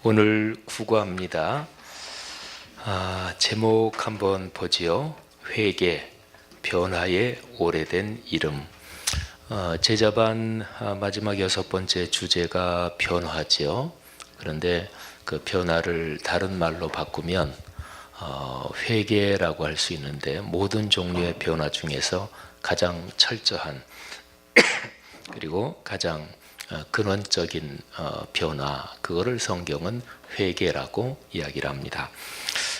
오늘 국어합니다. 제목 한번 보지요. 회개, 변화의 오래된 이름. 제자반 마지막 6번째 주제가 변화지요. 그런데 그 변화를 다른 말로 바꾸면 회개라고 할 수 있는데, 모든 종류의 변화 중에서 가장 철저한 그리고 가장 근원적인 변화, 그거를 성경은 회개라고 이야기를 합니다.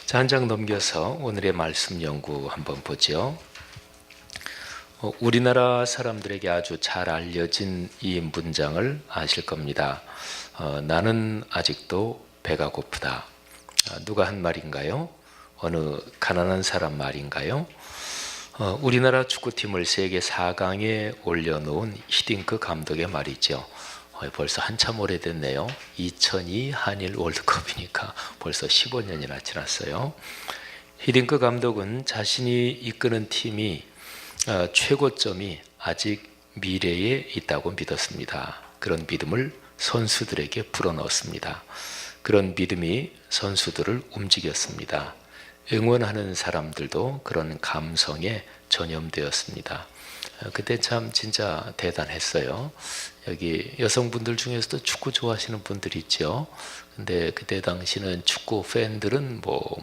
자, 한 장 넘겨서 오늘의 말씀 연구 한번 보죠. 우리나라 사람들에게 아주 잘 알려진 이 문장을 아실 겁니다. 나는 아직도 배가 고프다. 누가 한 말인가요? 어느 가난한 사람 말인가요? 우리나라 축구팀을 세계 4강에 올려놓은 히딩크 감독의 말이죠. 벌써 한참 오래됐네요. 2002 한일 월드컵이니까 벌써 15년이나 지났어요. 히딩크 감독은 자신이 이끄는 팀이 최고점이 아직 미래에 있다고 믿었습니다. 그런 믿음을 선수들에게 불어넣었습니다. 그런 믿음이 선수들을 움직였습니다. 응원하는 사람들도 그런 감성에 전염되었습니다. 그때 참 진짜 대단했어요. 여기 여성분들 중에서도 축구 좋아하시는 분들이 있죠. 근데 그때 당시는 축구 팬들은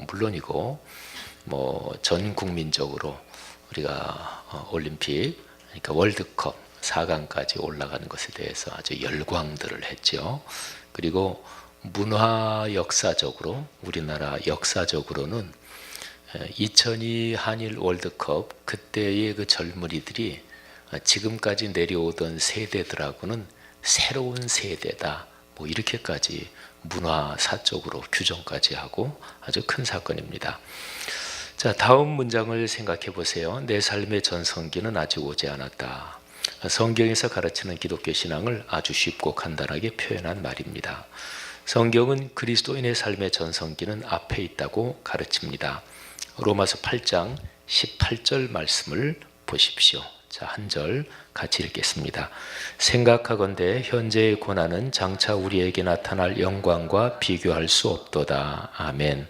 물론이고 전 국민적으로 우리가 올림픽, 그러니까 월드컵 4강까지 올라가는 것에 대해서 아주 열광들을 했죠. 그리고 문화 역사적으로, 우리나라 역사적으로는 2002 한일 월드컵, 그때의 그 젊은이들이 지금까지 내려오던 세대들하고는 새로운 세대다, 이렇게까지 문화사적으로 규정까지 하고 아주 큰 사건입니다. 자, 다음 문장을 생각해 보세요. 내 삶의 전성기는 아직 오지 않았다. 성경에서 가르치는 기독교 신앙을 아주 쉽고 간단하게 표현한 말입니다. 성경은 그리스도인의 삶의 전성기는 앞에 있다고 가르칩니다. 로마서 8장 18절 말씀을 보십시오. 자, 한 절 같이 읽겠습니다. 생각하건대 현재의 고난은 장차 우리에게 나타날 영광과 비교할 수 없도다. 아멘.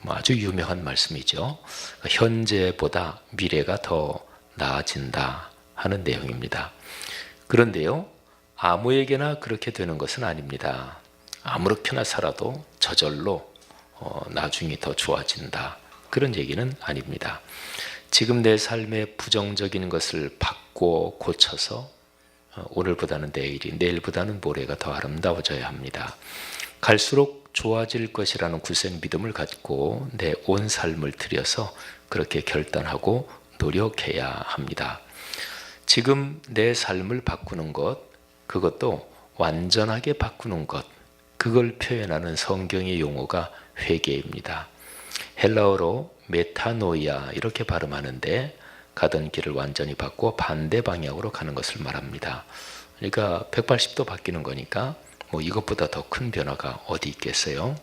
아주 유명한 말씀이죠. 현재보다 미래가 더 나아진다 하는 내용입니다. 그런데요, 아무에게나 그렇게 되는 것은 아닙니다. 아무렇게나 살아도 저절로 나중이 더 좋아진다, 그런 얘기는 아닙니다. 지금 내 삶의 부정적인 것을 바꿔 고쳐서 오늘보다는 내일이, 내일보다는 모레가 더 아름다워져야 합니다. 갈수록 좋아질 것이라는 굳센 믿음을 갖고 내 온 삶을 들여서 그렇게 결단하고 노력해야 합니다. 지금 내 삶을 바꾸는 것, 그것도 완전하게 바꾸는 것, 그걸 표현하는 성경의 용어가 회개입니다. 헬라어로 메타노이아 이렇게 발음하는데, 가던 길을 완전히 바꾸어 반대 방향으로 가는 것을 말합니다. 그러니까 180도 바뀌는 거니까 이것보다 더 큰 변화가 어디 있겠어요?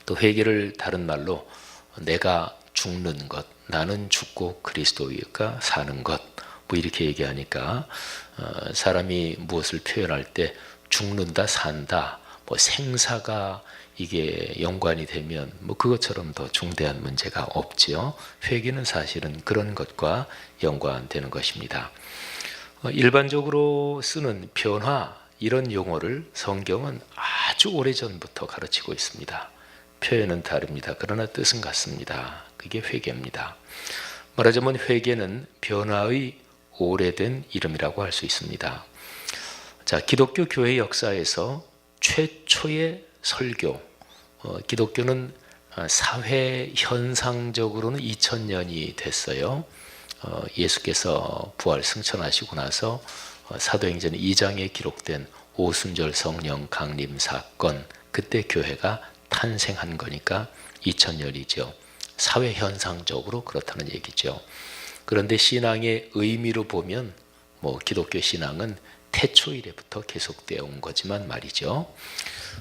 또 회개를 다른 말로 내가 죽는 것, 나는 죽고 그리스도가 사는 것, 이렇게 얘기하니까 사람이 무엇을 표현할 때 죽는다, 산다, 생사가 이게 연관이 되면 그것처럼 더 중대한 문제가 없지요. 회개는 사실은 그런 것과 연관되는 것입니다. 일반적으로 쓰는 변화, 이런 용어를 성경은 아주 오래전부터 가르치고 있습니다. 표현은 다릅니다. 그러나 뜻은 같습니다. 그게 회개입니다. 말하자면 회개는 변화의 오래된 이름이라고 할 수 있습니다. 자, 기독교 교회 역사에서 최초의 설교, 기독교는 사회 현상적으로는 2000년이 됐어요. 예수께서 부활 승천하시고 나서 사도행전 2장에 기록된 오순절 성령 강림 사건, 그때 교회가 탄생한 거니까 2000년이죠. 사회 현상적으로 그렇다는 얘기죠. 그런데 신앙의 의미로 보면 기독교 신앙은 태초 이래부터 계속되어 온 거지만 말이죠.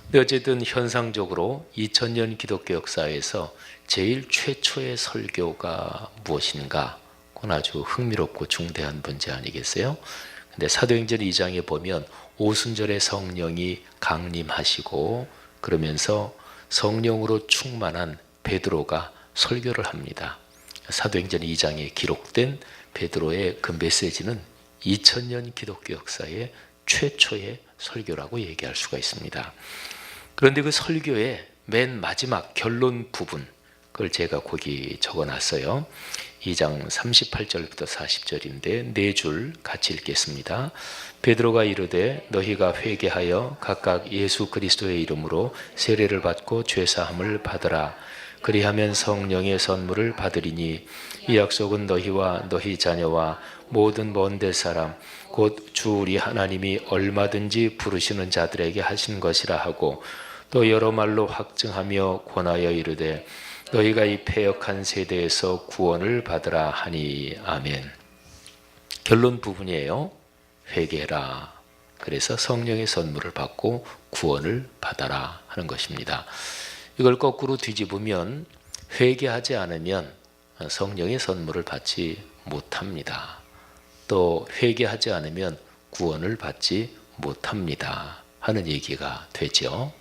근데 어쨌든 현상적으로 2000년 기독교 역사에서 제일 최초의 설교가 무엇인가? 그건 아주 흥미롭고 중대한 문제 아니겠어요? 근데 사도행전 2장에 보면 오순절에 성령이 강림하시고 그러면서 성령으로 충만한 베드로가 설교를 합니다. 사도행전 2장에 기록된 베드로의 그 메시지는 2000년 기독교 역사의 최초의 설교라고 얘기할 수가 있습니다. 그런데 그 설교의 맨 마지막 결론 부분, 그걸 제가 거기 적어놨어요. 2장 38절부터 40절인데 4줄 같이 읽겠습니다. 베드로가 이르되 너희가 회개하여 각각 예수 그리스도의 이름으로 세례를 받고 죄사함을 받으라. 그리하면 성령의 선물을 받으리니 이 약속은 너희와 너희 자녀와 모든 먼 데 사람 곧 주 우리 하나님이 얼마든지 부르시는 자들에게 하신 것이라 하고 또 여러 말로 확증하며 권하여 이르되 너희가 이 패역한 세대에서 구원을 받으라 하니. 아멘. 결론 부분이에요. 회개라. 그래서 성령의 선물을 받고 구원을 받아라 하는 것입니다. 이걸 거꾸로 뒤집으면 회개하지 않으면 성령의 선물을 받지 못합니다. 또 회개하지 않으면 구원을 받지 못합니다 하는 얘기가 되죠.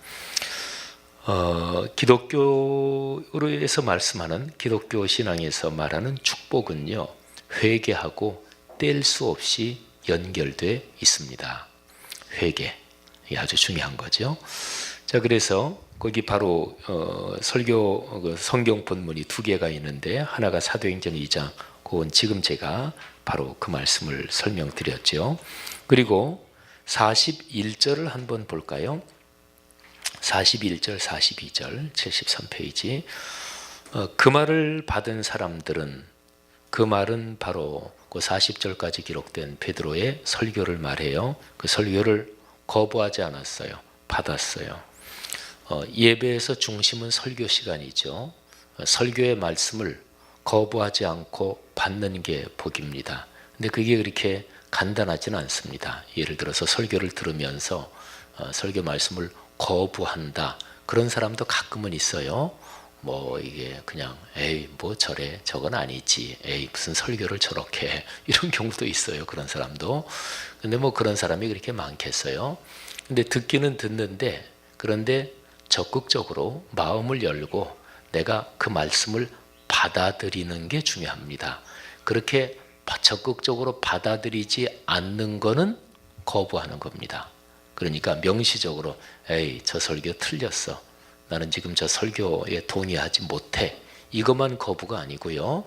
기독교로에서 말씀하는 기독교 신앙에서 말하는 축복은요, 회개하고 뗄 수 없이 연결돼 있습니다. 회개, 이게 아주 중요한 거죠. 자, 그래서 거기 바로 설교 성경 본문이 2개가 있는데 하나가 사도행전 2장, 그건 지금 제가 바로 그 말씀을 설명드렸죠. 그리고 41절을 한번 볼까요? 41절, 42절, 73페이지. 그 말을 받은 사람들은, 그 말은 바로 그 40절까지 기록된 베드로의 설교를 말해요. 그 설교를 거부하지 않았어요. 받았어요. 예배에서 중심은 설교 시간이죠. 설교의 말씀을 거부하지 않고 받는 게 복입니다. 근데 그게 그렇게 간단하지는 않습니다. 예를 들어서 설교를 들으면서 설교 말씀을 거부한다, 그런 사람도 가끔은 있어요. 뭐 이게 그냥 에이 뭐 저래, 저건 아니지, 에이 무슨 설교를 저렇게 해, 이런 경우도 있어요. 그런 사람도. 근데 뭐 그런 사람이 그렇게 많겠어요. 근데 듣기는 듣는데, 그런데 적극적으로 마음을 열고 내가 그 말씀을 받아들이는 게 중요합니다. 그렇게 적극적으로 받아들이지 않는 거는 거부하는 겁니다. 그러니까 명시적으로 에이 저 설교 틀렸어, 나는 지금 저 설교에 동의하지 못해, 이것만 거부가 아니고요.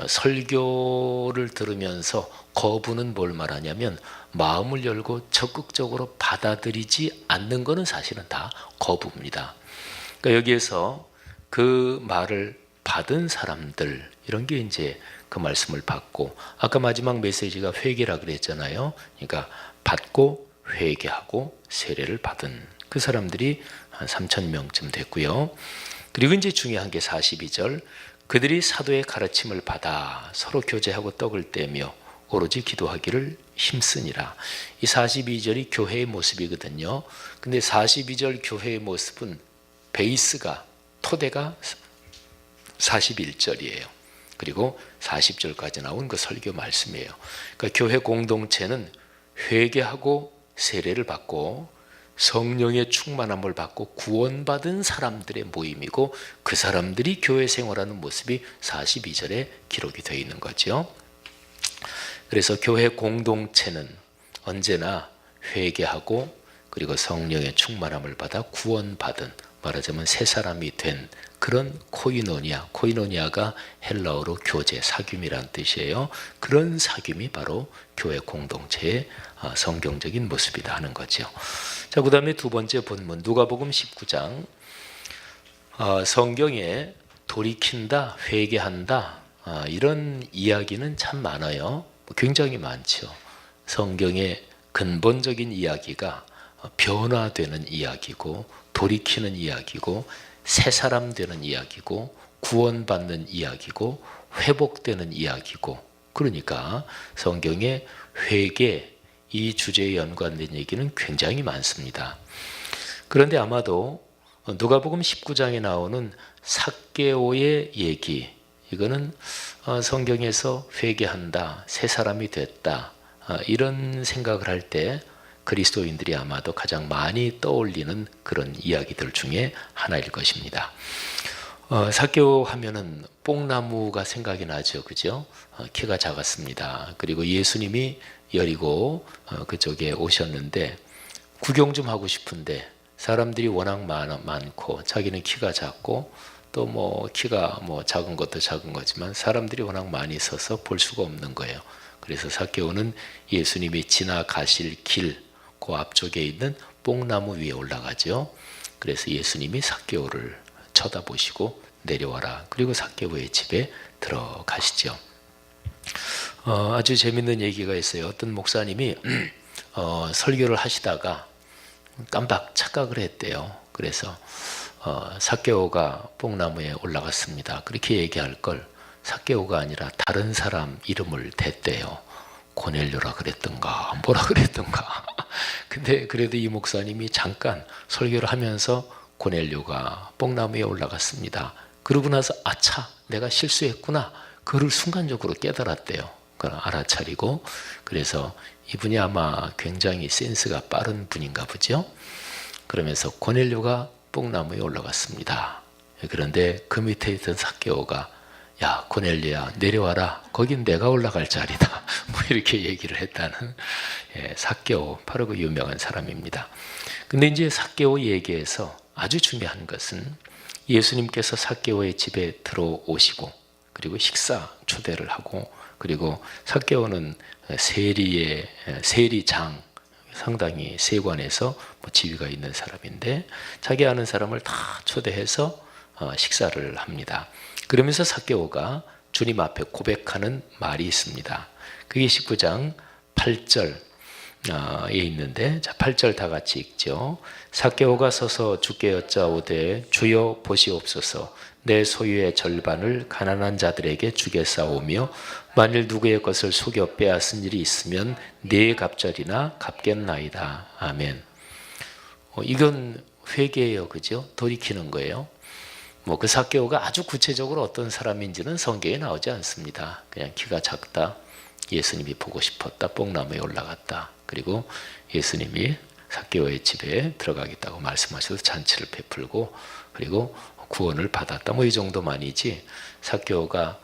설교를 들으면서 거부는 뭘 말하냐면 마음을 열고 적극적으로 받아들이지 않는 것은 사실은 다 거부입니다. 그러니까 여기에서 그 말을 받은 사람들, 이런 게 이제 그 말씀을 받고, 아까 마지막 메시지가 회개라 그랬잖아요. 그러니까 받고 회개하고 세례를 받은 그 사람들이 한 3,000명쯤 됐고요. 그리고 이제 중요한 게 42절, 그들이 사도의 가르침을 받아 서로 교제하고 떡을 떼며 오로지 기도하기를 힘쓰니라. 이 42절이 교회의 모습이거든요. 근데 42절 교회의 모습은 베이스가, 토대가 41절이에요. 그리고 40절까지 나온 그 설교 말씀이에요. 그러니까 교회 공동체는 회개하고 세례를 받고 성령의 충만함을 받고 구원받은 사람들의 모임이고, 그 사람들이 교회 생활하는 모습이 42절에 기록이 되어 있는 거죠. 그래서 교회 공동체는 언제나 회개하고 그리고 성령의 충만함을 받아 구원받은, 말하자면 새 사람이 된 그런 코이노니아, 코이노니아가 헬라어로 교제, 사귐이란 뜻이에요. 그런 사귐이 바로 교회 공동체의 성경적인 모습이다 하는 거죠. 자, 그 다음에 두 번째 본문 누가복음 19장. 성경에 돌이킨다, 회개한다, 이런 이야기는 참 많아요. 굉장히 많죠. 성경의 근본적인 이야기가 변화되는 이야기고, 돌이키는 이야기고, 새 사람 되는 이야기고, 구원받는 이야기고, 회복되는 이야기고, 그러니까 성경의 회개, 이 주제에 연관된 얘기는 굉장히 많습니다. 그런데 아마도 누가복음 19장에 나오는 삭개오의 얘기, 이거는 성경에서 회개한다, 새 사람이 됐다, 이런 생각을 할 때 그리스도인들이 아마도 가장 많이 떠올리는 그런 이야기들 중에 하나일 것입니다. 삭개오 하면은 뽕나무가 생각이 나죠, 그죠? 키가 작았습니다. 그리고 예수님이 여리고 그쪽에 오셨는데 구경 좀 하고 싶은데 사람들이 워낙 많고 자기는 키가 작고 또 뭐 키가 뭐 작은 것도 작은 거지만 사람들이 워낙 많이 있어서 볼 수가 없는 거예요. 그래서 삭개오는 예수님이 지나가실 길 그 앞쪽에 있는 뽕나무 위에 올라가죠. 그래서 예수님이 삭개오를 쳐다보시고 내려와라. 그리고 삭개오의 집에 들어가시죠. 아주 재밌는 얘기가 있어요. 어떤 목사님이 설교를 하시다가 깜빡 착각을 했대요. 그래서 삭개오가 뽕나무에 올라갔습니다. 그렇게 얘기할 걸 삭개오가 아니라 다른 사람 이름을 댔대요. 고넬료라 그랬던가 뭐라 그랬던가. 근데 그래도 이 목사님이 잠깐 설교를 하면서 고넬료가 뽕나무에 올라갔습니다. 그러고 나서 아차 내가 실수했구나. 그를 순간적으로 깨달았대요. 그걸 알아차리고 그래서 이분이 아마 굉장히 센스가 빠른 분인가 보죠. 그러면서 고넬료가 뽕나무에 올라갔습니다. 그런데 그 밑에 있던 삭개오가 야 고넬료야 내려와라. 거긴 내가 올라갈 자리다. 뭐 이렇게 얘기를 했다는 삭개오 바로 그 유명한 사람입니다. 근데 이제 삭개오 얘기에서 아주 중요한 것은 예수님께서 삭개오의 집에 들어오시고 그리고 식사 초대를 하고 그리고 삭개오는 세리장 상당히 세관에서 뭐 지위가 있는 사람인데 자기 아는 사람을 다 초대해서 식사를 합니다. 그러면서 삭개오가 주님 앞에 고백하는 말이 있습니다. 그게 19장 8절에 있는데 자 8절 다 같이 읽죠. 삭개오가 서서 주께 여짜오되 주여 보시옵소서 내 소유의 절반을 가난한 자들에게 주겠사오며 만일 누구의 것을 속여 빼앗은 일이 있으면 네 갑절이나 갚겠나이다. 아멘. 이건 회개예요, 그죠? 돌이키는 거예요. 뭐 그 삭개오가 아주 구체적으로 어떤 사람인지는 성경에 나오지 않습니다. 그냥 키가 작다, 예수님이 보고 싶었다, 뽕나무에 올라갔다. 그리고 예수님이 삭개오의 집에 들어가겠다고 말씀하셔서 잔치를 베풀고 그리고 구원을 받았다. 뭐 이 정도만이지 삭개오가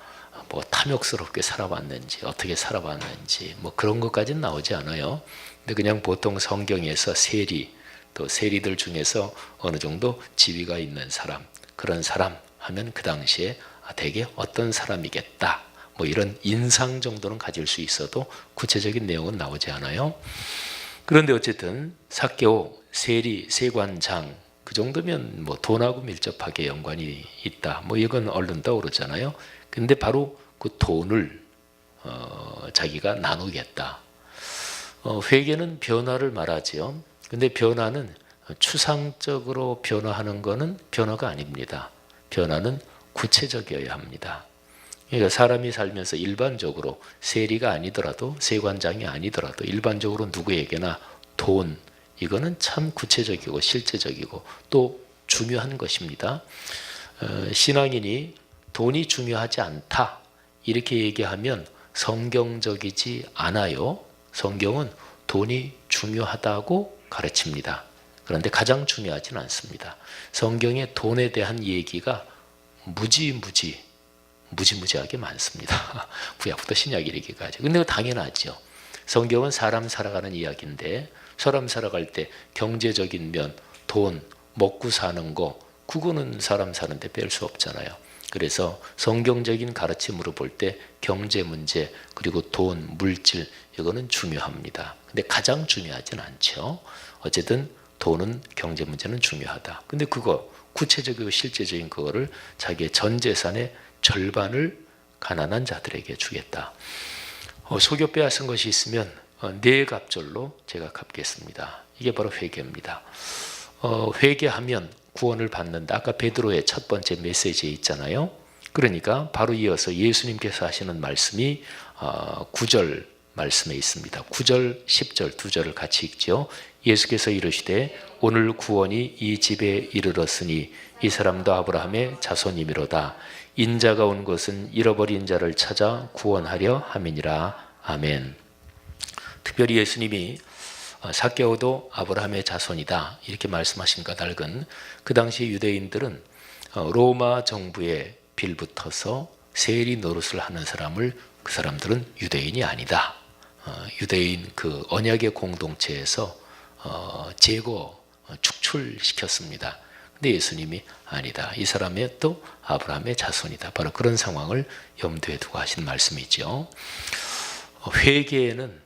뭐 탐욕스럽게 살아왔는지 어떻게 살아왔는지 뭐 그런 것까지는 나오지 않아요. 근데 그냥 보통 성경에서 세리 또 세리들 중에서 어느 정도 지위가 있는 사람 그런 사람 하면 그 당시에 대개 어떤 사람이겠다 뭐 이런 인상 정도는 가질 수 있어도 구체적인 내용은 나오지 않아요. 그런데 어쨌든 삭개오 세리 세관장 그 정도면 뭐 돈하고 밀접하게 연관이 있다. 뭐 이건 얼른 떠오르잖아요. 근데 바로 그 돈을 자기가 나누겠다. 회개는 변화를 말하지요. 근데 변화는 추상적으로 변화하는 것은 변화가 아닙니다. 변화는 구체적이어야 합니다. 그러니까 사람이 살면서 일반적으로 세리가 아니더라도 세관장이 아니더라도 일반적으로 누구에게나 돈 이거는 참 구체적이고 실제적이고 또 중요한 것입니다. 신앙인이 돈이 중요하지 않다 이렇게 얘기하면 성경적이지 않아요. 성경은 돈이 중요하다고 가르칩니다. 그런데 가장 중요하지는 않습니다. 성경에 돈에 대한 얘기가 무지무지하게 많습니다. 구약부터 신약 이르기까지. 근데 당연하죠. 성경은 사람 살아가는 이야기인데 사람 살아갈 때 경제적인 면, 돈, 먹고 사는 거 그거는 사람 사는데 뺄 수 없잖아요. 그래서 성경적인 가르침으로 볼 때 경제 문제 그리고 돈, 물질 이거는 중요합니다. 근데 가장 중요하진 않죠. 어쨌든 돈은 경제 문제는 중요하다. 근데 그거 구체적이고 실제적인 그거를 자기의 전 재산의 절반을 가난한 자들에게 주겠다. 속여 빼앗은 것이 있으면 네 갑절로 제가 갚겠습니다. 이게 바로 회개입니다. 회개하면 구원을 받는다. 아까 베드로의 첫 번째 메시지에 있잖아요. 그러니까 바로 이어서 예수님께서 하시는 말씀이 9절 말씀에 있습니다. 9절, 10절 두 절을 같이 읽죠. 예수께서 이르시되 오늘 구원이 이 집에 이르렀으니 이 사람도 아브라함의 자손이미로다. 인자가 온 것은 잃어버린 자를 찾아 구원하려 함이니라. 아멘. 특별히 예수님이 삭개오도 아브라함의 자손이다 이렇게 말씀하신 까닭은 그 당시 유대인들은 로마 정부에 빌붙어서 세리 노릇을 하는 사람을 그 사람들은 유대인이 아니다. 유대인 그 언약의 공동체에서 제거 축출시켰습니다. 근데 예수님이 아니다. 이 사람이 또 아브라함의 자손이다. 바로 그런 상황을 염두에 두고 하신 말씀이죠. 회개에는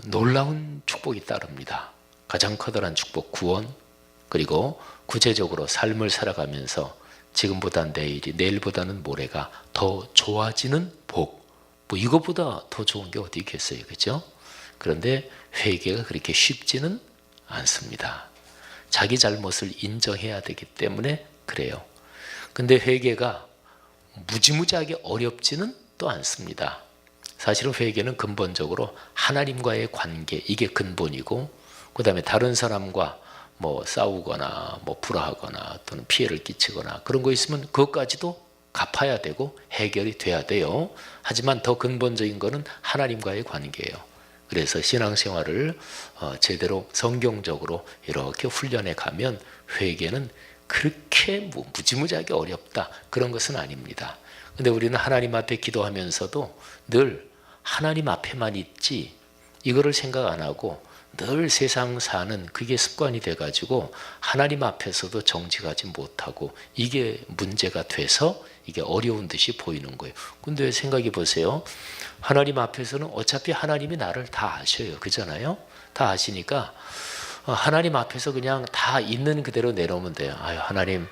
놀라운 축복이 따릅니다. 가장 커다란 축복, 구원, 그리고 구체적으로 삶을 살아가면서 지금보다 내일이, 내일보다는 모레가 더 좋아지는 복. 뭐 이것보다 더 좋은 게 어디 있겠어요, 그렇죠? 그런데 회개가 그렇게 쉽지는 않습니다. 자기 잘못을 인정해야 되기 때문에 그래요. 근데 회개가 무지무지하게 어렵지는 또 않습니다. 사실은 회개는 근본적으로 하나님과의 관계, 이게 근본이고, 그 다음에 다른 사람과 뭐 싸우거나 뭐 불화하거나 또는 피해를 끼치거나 그런 거 있으면 그것까지도 갚아야 되고 해결이 돼야 돼요. 하지만 더 근본적인 거는 하나님과의 관계예요. 그래서 신앙생활을 제대로 성경적으로 이렇게 훈련해 가면 회개는 그렇게 무지무지하게 어렵다 그런 것은 아닙니다. 근데 우리는 하나님 앞에 기도하면서도 늘 하나님 앞에만 있지 이거를 생각 안 하고 늘 세상 사는 그게 습관이 돼가지고 하나님 앞에서도 정직하지 못하고 이게 문제가 돼서 이게 어려운 듯이 보이는 거예요. 근데 생각해 보세요. 하나님 앞에서는 어차피 하나님이 나를 다 아셔요. 그잖아요. 다 아시니까 하나님 앞에서 그냥 다 있는 그대로 내려오면 돼요. 아유, 하나님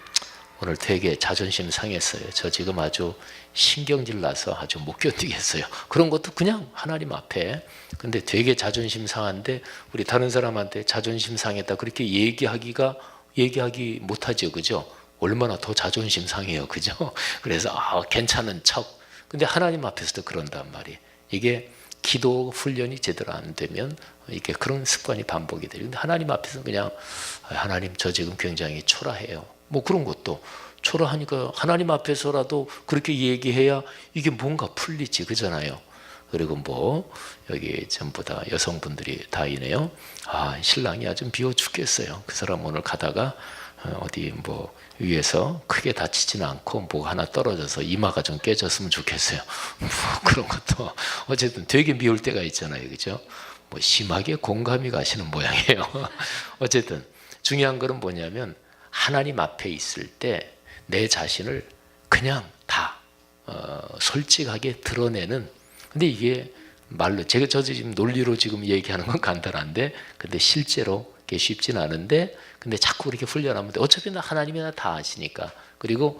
오늘 되게 자존심 상했어요. 저 지금 아주 신경질 나서 아주 못 견디겠어요. 그런 것도 그냥 하나님 앞에. 근데 되게 자존심 상한데 우리 다른 사람한테 자존심 상했다 그렇게 얘기하기 못하죠. 그죠? 얼마나 더 자존심 상해요. 그죠? 그래서 괜찮은 척. 근데 하나님 앞에서도 그런단 말이에요. 이게 기도 훈련이 제대로 안 되면 이게 그런 습관이 반복이 돼요. 근데 하나님 앞에서 그냥 하나님 저 지금 굉장히 초라해요. 뭐 그런 것도 초라하니까 하나님 앞에서라도 그렇게 얘기해야 이게 뭔가 풀리지 그잖아요. 그리고 뭐 여기 전부 다 여성분들이 다이네요. 신랑이 아주 비워 죽겠어요. 그 사람 오늘 가다가 어디 뭐 위에서 크게 다치지는 않고 뭐 하나 떨어져서 이마가 좀 깨졌으면 좋겠어요. 뭐 그런 것도 어쨌든 되게 미울 때가 있잖아요. 그죠? 뭐 심하게 공감이 가시는 모양이에요. 어쨌든 중요한 거는 뭐냐면 하나님 앞에 있을 때 내 자신을 그냥 다 솔직하게 드러내는. 근데 이게 말로 저도 지금 논리로 지금 얘기하는 건 간단한데 근데 실제로 그게 쉽진 않은데 근데 자꾸 그렇게 훈련하면 돼. 어차피 하나님이 다 아시니까. 그리고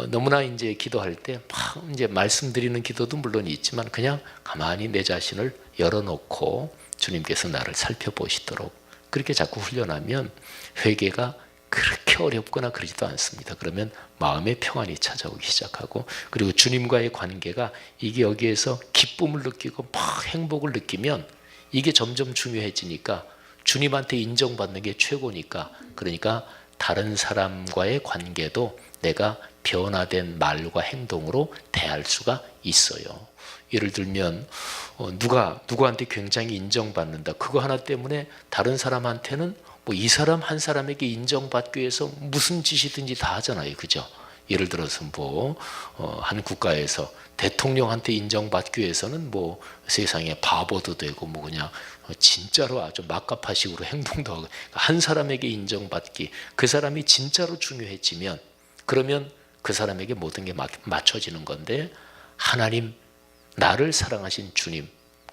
너무나 이제 기도할 때 막 이제 말씀드리는 기도도 물론 있지만 그냥 가만히 내 자신을 열어놓고 주님께서 나를 살펴보시도록 그렇게 자꾸 훈련하면 회개가 그렇게 어렵거나 그러지도 않습니다. 그러면 마음의 평안이 찾아오기 시작하고 그리고 주님과의 관계가 이게 여기에서 기쁨을 느끼고 막 행복을 느끼면 이게 점점 중요해지니까 주님한테 인정받는 게 최고니까 그러니까 다른 사람과의 관계도 내가 변화된 말과 행동으로 대할 수가 있어요. 예를 들면 누구한테 굉장히 인정받는다. 그거 하나 때문에 다른 사람한테는 뭐 이 사람 한 사람에게 인정받기 위해서 무슨 짓이든지 다 하잖아요. 그죠? 예를 들어서 뭐 한 국가에서 대통령한테 인정받기 위해서는 뭐 세상에 바보도 되고 뭐 그냥 진짜로 아주 막가파식으로 행동도 하고 한 사람에게 인정받기 그 사람이 진짜로 중요해지면 그러면 그 사람에게 모든 게 맞춰지는 건데 하나님 나를 사랑하신 주님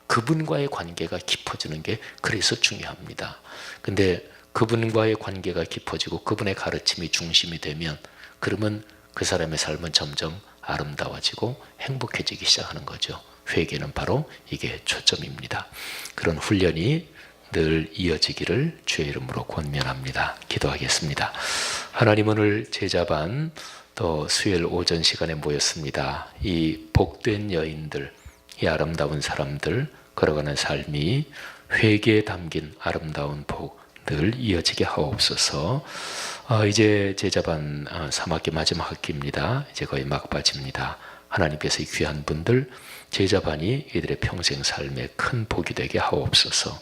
그분과의 관계가 깊어지는 게 그래서 중요합니다. 근데 그분과의 관계가 깊어지고 그분의 가르침이 중심이 되면 그러면 그 사람의 삶은 점점 아름다워지고 행복해지기 시작하는 거죠. 회개는 바로 이게 초점입니다. 그런 훈련이 늘 이어지기를 주의 이름으로 권면합니다. 기도하겠습니다. 하나님 오늘 제자반 또 수요일 오전 시간에 모였습니다. 이 복된 여인들, 이 아름다운 사람들 걸어가는 삶이 회개에 담긴 아름다운 복 늘 이어지게 하옵소서. 이제 제자반 3학기 마지막 학기입니다. 이제 거의 막바지입니다. 하나님께서 이 귀한 분들 제자반이 이들의 평생 삶에 큰 복이 되게 하옵소서.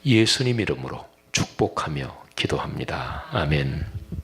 예수님 이름으로 축복하며 기도합니다. 아멘.